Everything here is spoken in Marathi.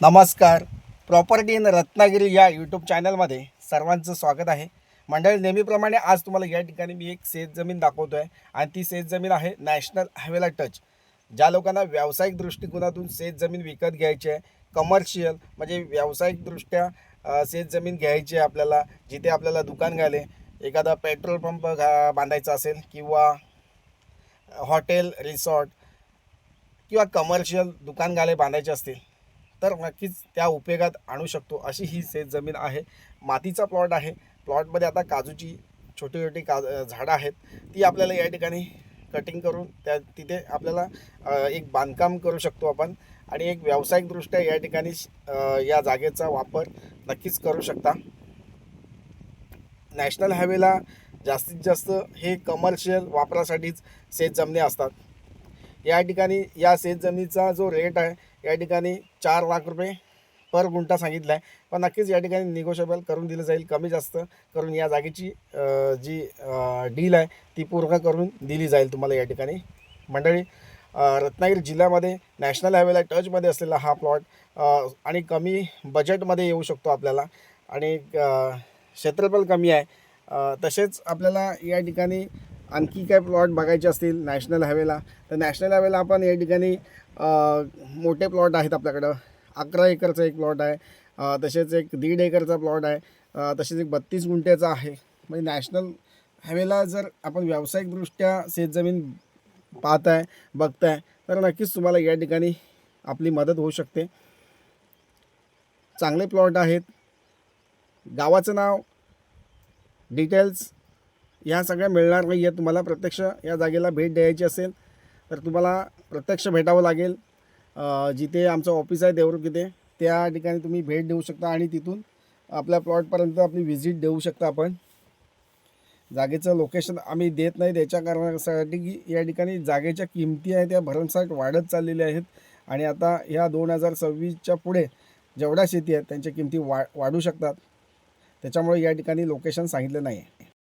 नमस्कार. प्रॉपर्टी इन रत्नागिरी या यूट्यूब चॅनलमध्ये सर्वांचं स्वागत आहे. मंडळी, नेहमीप्रमाणे आज तुम्हाला या ठिकाणी मी एक शेतजमीन दाखवतो आहे आणि ती शेतजमीन आहे नॅशनल हायवेला टच. ज्या लोकांना व्यावसायिक दृष्टिकोनातून शेतजमीन विकत घ्यायची आहे, कमर्शियल म्हणजे व्यावसायिकदृष्ट्या शेतजमीन घ्यायची आहे आपल्याला, जिथे आपल्याला दुकान घाले, एखादा पेट्रोल पंप बांधायचा असेल किंवा हॉटेल रिसॉर्ट किंवा कमर्शियल दुकान गाले बांधायचे असतील तर नक्कीच त्या उपयोगात आणू शकतो अशी ही शेतजमीन आहे. मातीचा प्लॉट आहे. प्लॉटमध्ये आता काजूची छोटी छोटी झाडं आहेत, ती आपल्याला या ठिकाणी कटिंग करून तिथे आपल्याला एक बांधकाम करू शकतो आपण आणि एक व्यावसायिकदृष्ट्या या ठिकाणी या जागेचा वापर नक्कीच करू शकता. नॅशनल हायवेला जास्तीत जास्त हे कमर्शियल वापरासाठीच शेतजमिनी असतात. या ठिकाणी या शेतजमिनीचा जो रेट आहे या ठिकाणी 4 लाख रुपये पर गुंठा सांगितला आहे, पण नक्कीच या ठिकाणी निगोशिएबल करून दिलं जाईल. कमी जास्त करून या जागेची जी डील आहे ती पूर्ण करून दिली जाईल तुम्हाला या ठिकाणी. मंडळी, रत्नागिरी जिल्ह्यामध्ये नॅशनल हायवेला टचमध्ये असलेला हा प्लॉट आणि कमी बजेटमध्ये येऊ शकतो आपल्याला आणि क्षेत्रफळ कमी आहे. तसेच आपल्याला या ठिकाणी आणखी काय प्लॉट बघायचे असतील नॅशनल हायवेला तर नॅशनल हायवेला आपण या ठिकाणी मोठे प्लॉट आहेत आपल्याकडं. 11 एकरचा एक प्लॉट आहे, तसेच एक 1.5 एकरचा प्लॉट आहे, तसेच एक 32 गुंठ्याचा आहे. म्हणजे नॅशनल हायवेला जर आपण व्यावसायिकदृष्ट्या शेतजमीन पाहताय बघताय तर नक्कीच तुम्हाला या ठिकाणी आपली मदत होऊ शकते. चांगले प्लॉट आहेत. गावाचं नाव, डिटेल्स ह्या सगळ्या मिळणार नाही आहे. तुम्हाला प्रत्यक्ष या जागेला भेट द्यायची असेल तर तुम्हाला प्रत्यक्ष भेटावं लागेल. जिथे आमचं ऑफिस आहे देवरुख इथे, त्या ठिकाणी तुम्ही भेट देऊ शकता आणि तिथून आपल्या प्लॉटपर्यंत आपली व्हिजिट देऊ शकता. आपण जागेचं लोकेशन आम्ही देत नाही त्याच्या कारणासाठी की या ठिकाणी जागेच्या किमती आहेत त्या भरमसाठ वाढत चाललेल्या आहेत आणि आता ह्या 2026च्या पुढे जेवढ्या शेती आहेत त्यांच्या किमती वाढू शकतात. त्याच्यामुळे या ठिकाणी लोकेशन सांगितलं नाही आहे.